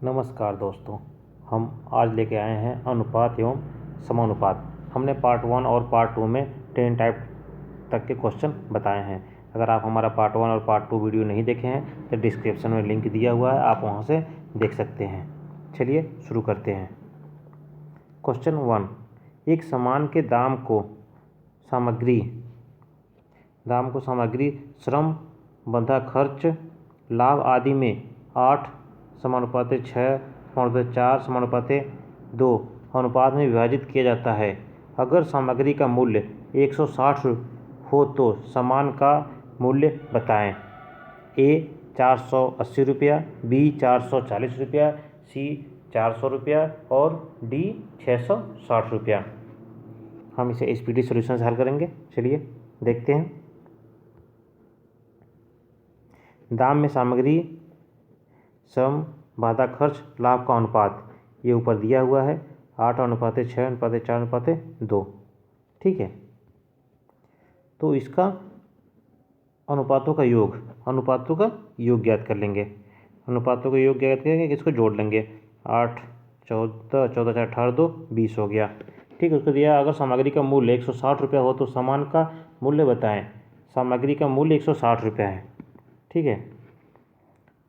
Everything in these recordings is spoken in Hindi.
नमस्कार दोस्तों, हम आज लेके आए हैं अनुपात एवं समानुपात। हमने पार्ट 1 और पार्ट 2 में 10 टाइप तक के क्वेश्चन बताए हैं। अगर आप हमारा पार्ट 1 और पार्ट 2 वीडियो नहीं देखे हैं तो डिस्क्रिप्शन में लिंक दिया हुआ है, आप वहां से देख सकते हैं। चलिए शुरू करते हैं। क्वेश्चन 1, एक सामान के दाम को सामग्री, श्रम, बंधा खर्च, लाभ आदि में 8 समानुपाते 6 समानुपाते 4 समानुपाते 2 अनुपात में विभाजित किया जाता है। अगर सामग्री का मूल्य 160 हो तो सामान का मूल्य बताएं। ए 480 रुपया, बी 440 रुपया, सी 400 रुपया और डी 660 रुपया। हम इसे स्पीडी सॉल्यूशन से हल करेंगे। चलिए देखते हैं। दाम में सामग्री, श्रम, बाधा खर्च, लाभ का अनुपात ये ऊपर दिया हुआ है 8:6:4:2। ठीक है, तो इसका अनुपातों का योग ज्ञात कर लेंगे। अनुपातों का योग ज्ञात करेंगे, इसको जोड़ लेंगे। 8 14 14 4 18 2 20 हो गया। ठीक है, उसको दिया अगर सामग्री का मूल्य 160 रुपया हो तो सामान का मूल्य बताएं। सामग्री का मूल्य 160 रुपया है। ठीक है,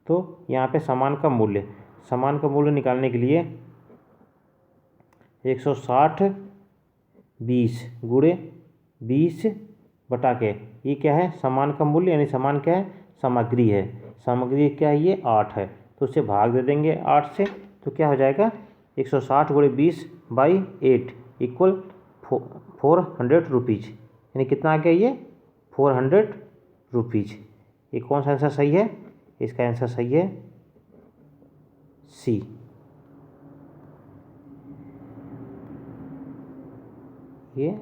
तो यहाँ पे सामान का मूल्य निकालने के लिए 160 20 गुणे 20 बटा के, ये क्या है सामान का मूल्य, यानी सामान क्या है सामग्री है। सामग्री क्या है ये 8 है, तो उसे भाग दे देंगे 8 से, तो क्या हो जाएगा 160 गुणे 20/8 इक्वल 400 रुपीज़। यानी कितना आ गया ये 400 रुपीज़। ये कौन सा आंसर सही है? इसका आंसर सही है सी। ये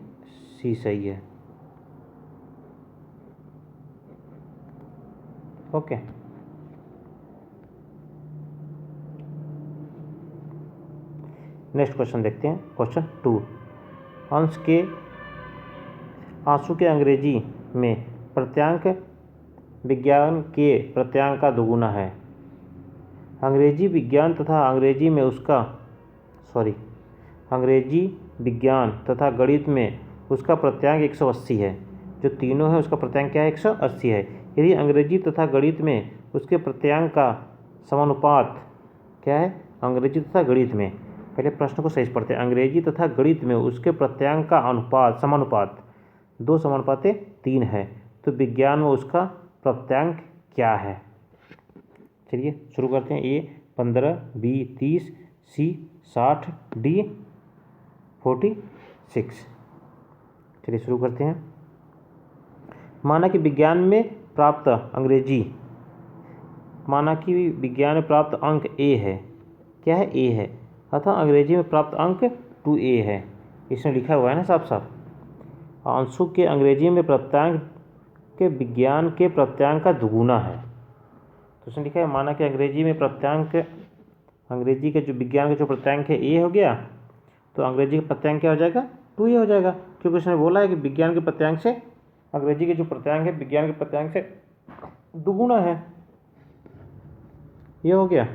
सी सही है। ओके, नेक्स्ट क्वेश्चन देखते हैं। क्वेश्चन 2, आंसू के अंग्रेजी में प्रत्यांक विज्ञान के प्रत्यांक का दुगुना है। अंग्रेजी विज्ञान तथा गणित में उसका प्रत्यांक 180 है। जो तीनों है उसका प्रत्यांक क्या है 180 है। यदि अंग्रेजी तथा गणित में उसके प्रत्यांक का समानुपात क्या है, अंग्रेजी तथा गणित में, पहले प्रश्न को सही से पढ़ते हैं। अंग्रेजी तथा गणित में उसके प्रत्यांक का समानुपात 2:3 है, तो विज्ञान में उसका प्रत्यांक क्या है? चलिए शुरू करते हैं। ए 15, बी 30, सी 60, डी 46। चलिए शुरू करते हैं। माना कि विज्ञान में प्राप्त अंक ए है। क्या है? ए है, अतः अंग्रेजी में प्राप्त अंक 2a है। इसमें लिखा हुआ है ना साफ साफ। आंसू के अंग्रेजी में प्रत्यांक के विज्ञान के प्रत्यांक का दुगुना है, तो उसने लिखा है माना कि अंग्रेजी के जो विज्ञान का जो प्रत्यांक है ए हो गया, तो अंग्रेजी का प्रत्यांक क्या हो जाएगा 2a हो जाएगा, क्योंकि उसने बोला है कि विज्ञान के प्रत्यांक से अंग्रेजी के जो प्रत्यांक है विज्ञान के प्रत्यांक से दुगुना है। ये हो गया।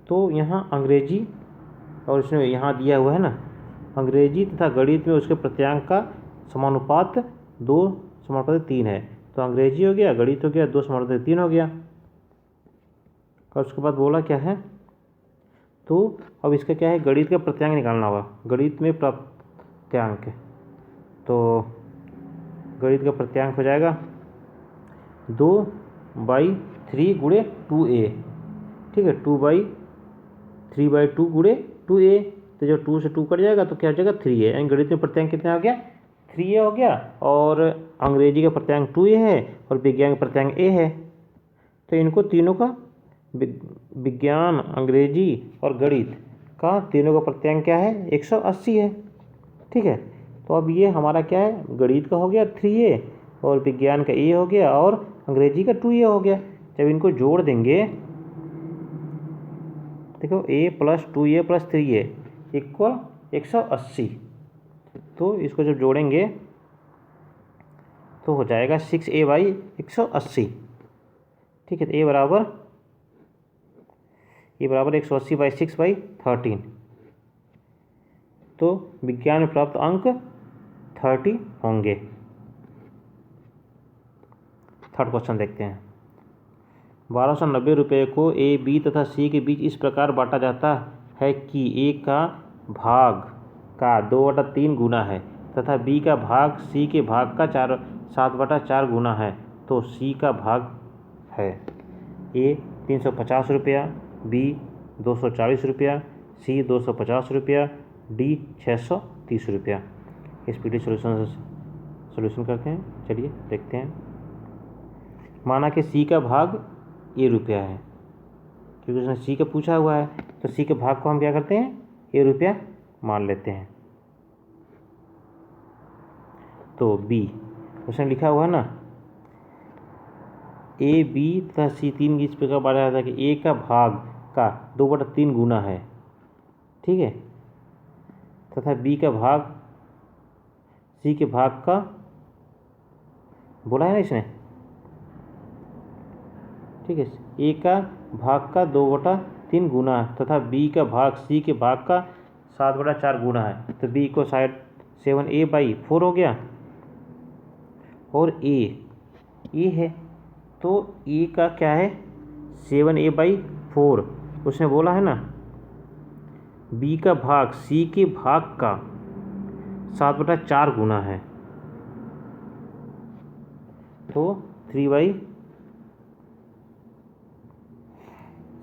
तो यहाँ अंग्रेजी, और इसमें यहाँ दिया हुआ है ना अंग्रेजी तथा गणित में उसके प्रत्यांक का समानुपात 2:3 है, तो अंग्रेजी हो गया, गणित हो गया, 2:3 हो गया। और उसके बाद बोला क्या है, तो अब इसका क्या है गणित का प्रत्यांक निकालना होगा। गणित में प्रत्यांक, तो गणित का प्रत्यांक हो जाएगा 2/3 गुणे 2a। ठीक है, 2/3/2 गुणे 2a, तो जब 2 से 2 कट जाएगा तो क्या हो जाएगा 3a। यानी गणित में प्रत्यांक कितना हो गया 3a हो गया, और अंग्रेजी का प्रत्यांक 2a है और विज्ञान का प्रत्यांक a है। तो इनको तीनों का विज्ञान, अंग्रेजी और गणित का तीनों का प्रत्यांक क्या है 180 है। ठीक है, तो अब ये हमारा क्या है गणित का हो गया 3a और विज्ञान का a हो गया और अंग्रेजी का 2a हो गया। जब इनको जोड़ देंगे, देखो a + 2a + 3a इक्वल 180, तो इसको जब जोड़ेंगे तो हो जाएगा 6a/180। ठीक है, तो a बराबर ये बराबर 180/6/13। तो विज्ञान में प्राप्त अंक 30 होंगे। थर्ड क्वेश्चन देखते हैं। 1290 रुपये को ए, बी तथा सी के बीच इस प्रकार बांटा जाता है कि ए का भाग का 2/3 गुना है तथा बी का भाग सी के भाग का 7/4 गुना है, तो सी का भाग है ए 350 रुपया, बी 240 रुपया, सी 250 रुपया, डी 630 रुपया। इस पीडी सोल्यूशन करते हैं। चलिए देखते हैं। माना कि सी का भाग ए रुपया है, क्योंकि उसने सी का पूछा हुआ है, तो सी के भाग को हम क्या करते हैं, ए रुपया मान लेते हैं। तो बी उसने लिखा हुआ है ना, ए, बी तथा सी तीन इस प्रकार बांटा जाता है कि ए का भाग का 2/3 गुना है, ठीक है, तथा बी का भाग सी के भाग का, बोला है ना इसने, ठीक है, ए का भाग का 2/3 गुना है तथा बी का भाग सी के भाग का 7/4 गुना है, तो बी को शायद 7a/4 हो गया, और ए है, तो ए का क्या है 7a/4। उसने बोला है ना बी का भाग सी के भाग का 7/4 गुना है, तो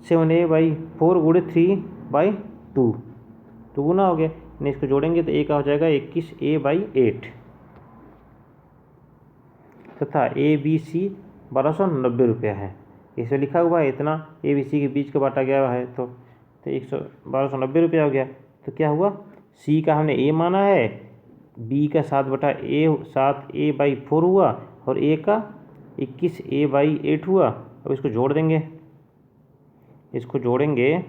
7a/4 गुणे 3/2 तो गुना हो गया। इसको जोड़ेंगे तो ए का हो जाएगा 21a/8 तथा ए बी सी 1290 रुपया है। इसमें लिखा हुआ है इतना, ए बी सी के बीच का बांटा गया है, तो 1290 रुपया हो गया। तो क्या हुआ, सी का हमने ए माना है, बी का 7a/4 हुआ और ए का 21a/8 हुआ। अब इसको जोड़ देंगे, इसको जोड़ेंगे,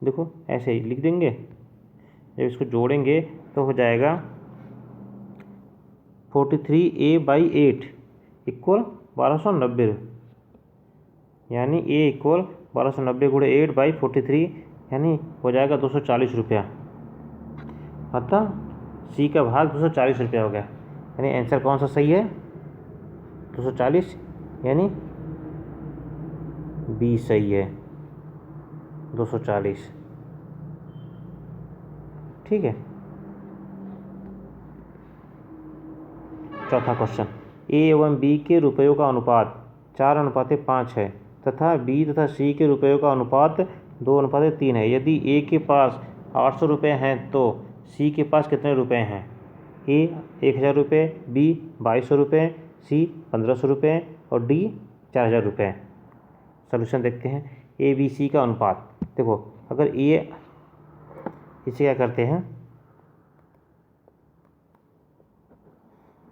देखो ऐसे ही लिख देंगे। जब इसको जोड़ेंगे तो हो जाएगा 43a/8 इक्वल 1290, यानी ए इक्वल 1290 गुणे 8/43, यानी हो जाएगा 240 रुपया। अतः सी का भाग 240 रुपया हो गया, यानी आंसर कौन सा सही है, 240, यानी बी सही है, 240, ठीक है। चौथा क्वेश्चन, ए एवं बी के रुपयों का अनुपात 4:5 है तथा बी तथा सी के रुपयों का अनुपात 2:3 है। यदि ए के पास 800 रुपये हैं तो सी के पास कितने रुपये हैं। ए 1000 रुपये, बी 2200 रुपये, सी 1500 रुपये और डी 4000 रुपये। सॉल्यूशन देखते हैं। ए बी सी का अनुपात, देखो अगर ए, इसे क्या करते हैं,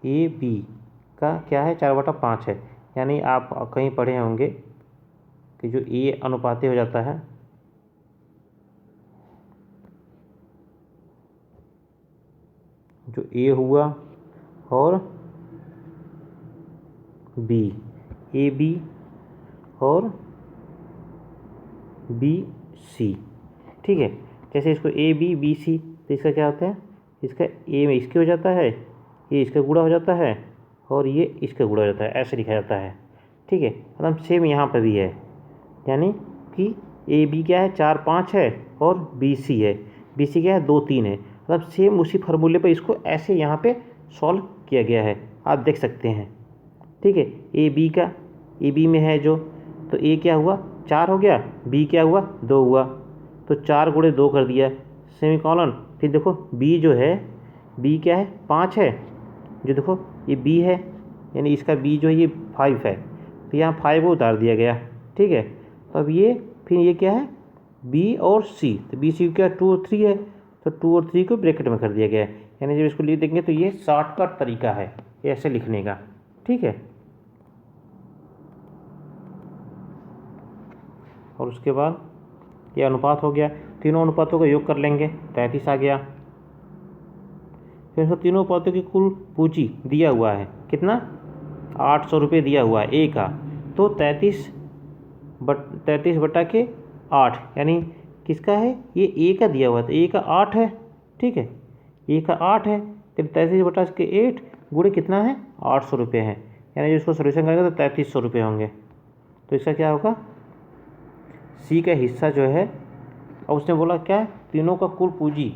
ए बी का क्या है 4/5 है, यानी आप कहीं पढ़े होंगे कि जो ए अनुपाती हो जाता है, जो ए हुआ और बी, ए बी और बी सी, ठीक है। जैसे इसको ए बी बी सी, तो इसका क्या होता है, इसका ए में इसके हो जाता है, ये इसका गुणा हो जाता है और ये इसका गुणा हो जाता है, ऐसे लिखा जाता है, ठीक है। मतलब सेम यहाँ पर भी है, यानी कि ए बी क्या है 4-5 है और बी सी है, बी सी क्या है 2-3 है। मतलब सेम उसी फार्मूले पर इसको ऐसे यहाँ पे सॉल्व किया गया है, आप देख सकते हैं, ठीक है। ए बी का, ए बी में है जो, तो ए क्या हुआ 4 हो गया, बी क्या हुआ 2 हुआ, तो 4 गुणे 2 कर दिया सेमीकोलन। फिर देखो बी जो है, बी क्या है 5 है, जो देखो ये बी है, यानी इसका बी जो है ये 5 है, तो यहाँ 5 उतार दिया गया, ठीक है। तो अब ये फिर ये क्या है बी और सी, तो बी सी क्या 2 और 3 है, तो 2 और 3 को ब्रैकेट में कर दिया गया है, यानी जब इसको लिख देंगे तो ये शॉर्टकट तरीका है ऐसे लिखने का, ठीक है। और उसके बाद ये अनुपात हो गया, तीनों अनुपातों का योग कर लेंगे, 33 आ गया। फिर इसको तीनों अनुपातों की कुल पूंजी दिया हुआ है, कितना 800 रुपये दिया हुआ है ए का, तो 33 बटा के 8, यानी किसका है ये, ए का दिया हुआ है तो ए का 8 है, ठीक है, ए का 8 है, फिर 33/8 गुणे कितना है 800 रुपये है, यानी जो इसको सोल्यूशन करेंगे तो 3300 रुपये होंगे। तो इसका क्या होगा, सी का हिस्सा जो है, और उसने बोला क्या है तीनों का कुल पूंजी,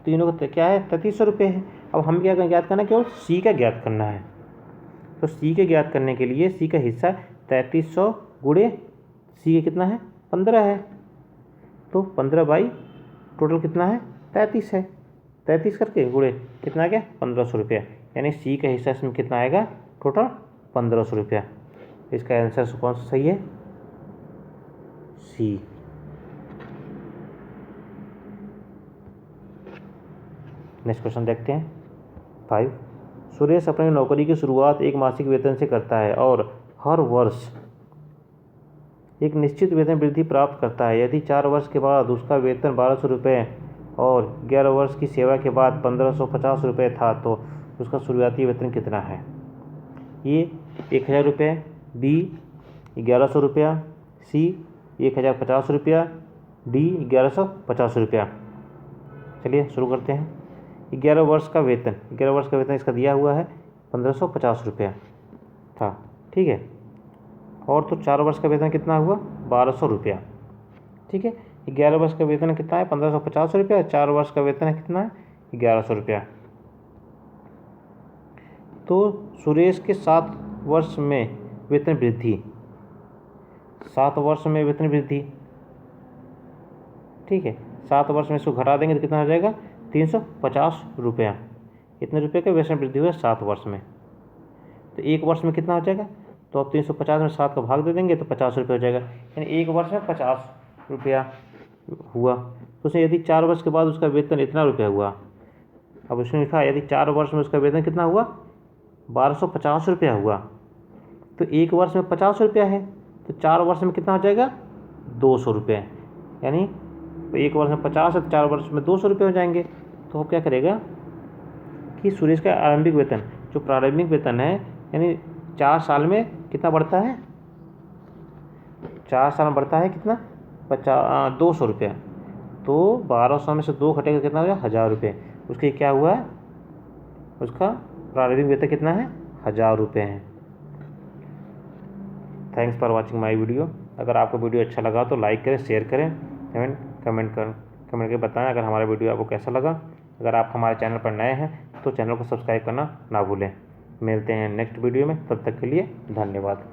तीनों का क्या है 3300 रुपये है। अब हम क्या ज्ञात करना है, केवल सी का ज्ञात करना है। तो सी के ज्ञात करने के लिए सी का हिस्सा 3300 गुणे सी का कितना है 15 है, तो 15 बाई टोटल कितना है 33 है, 33 करके गुणे कितना आ गया 1500 रुपया, यानी सी का हिस्सा इसमें कितना आएगा टोटल 1500 रुपया। इसका आंसर कौन सा सही है, सी। नेक्स्ट क्वेश्चन देखते हैं 5। सुरेश अपनी नौकरी की शुरुआत एक मासिक वेतन से करता है और हर वर्ष एक निश्चित वेतन वृद्धि प्राप्त करता है। यदि 4 वर्ष के बाद उसका वेतन 1200 रुपये और 11 वर्ष की सेवा के बाद 1550 रुपये था तो उसका शुरुआती वेतन कितना है। ये 1000 रुपये, बी 1100 रुपया, सी 1050 रुपया, डी 1150 रुपया। चलिए शुरू करते हैं। 11 वर्ष का वेतन, 11 वर्ष का वेतन इसका दिया हुआ है 1550 रुपया था, ठीक है, और तो 4 वर्ष का वेतन कितना हुआ 1200 रुपया, ठीक है। 11 वर्ष का वेतन कितना है 1550 रुपया, 4 वर्ष का वेतन है कितना है 1100 रुपया। तो सुरेश के 7 वर्ष में वेतन वृद्धि, 7 वर्ष में वेतन वृद्धि, ठीक है, 7 वर्ष में इसको घटा देंगे तो कितना हो जाएगा 350 रुपया। इतने रुपये का वेतन वृद्धि हुआ 7 वर्ष में, तो 1 वर्ष में कितना हो जाएगा, तो अब 350 में 7 का भाग दे देंगे तो 50 रुपये हो जाएगा, यानी 1 वर्ष में 50 रुपया हुआ। तो उसने यदि 4 वर्ष के बाद उसका वेतन इतना रुपया हुआ, अब उसने लिखा यदि 4 वर्ष में उसका वेतन कितना हुआ 1250 रुपया हुआ, तो 1 वर्ष में 50 रुपया है तो 4 वर्ष में कितना हो जाएगा 200 रुपये, यानी 1 वर्ष में 50 है तो 4 वर्ष में 200 रुपये हो जाएंगे। तो वो क्या करेगा कि सुरेश का आरंभिक वेतन जो प्रारंभिक वेतन है, यानी 4 साल में कितना बढ़ता है, 4 साल में बढ़ता है कितना 200 रुपया, तो 1200 में से 2 घटेगा कितना हो जाएगा 1000 रुपये। उसके क्या हुआ है, उसका प्रारंभिक वेतन कितना है 1000 रुपये है। Thanks for watching my video. अगर आपको वीडियो अच्छा लगा तो लाइक करें, शेयर करें, कमेंट करके बताएं अगर हमारा वीडियो आपको कैसा लगा। अगर आप हमारे चैनल पर नए हैं तो चैनल को सब्सक्राइब करना ना भूलें। मिलते हैं नेक्स्ट वीडियो में, तब तक के लिए धन्यवाद।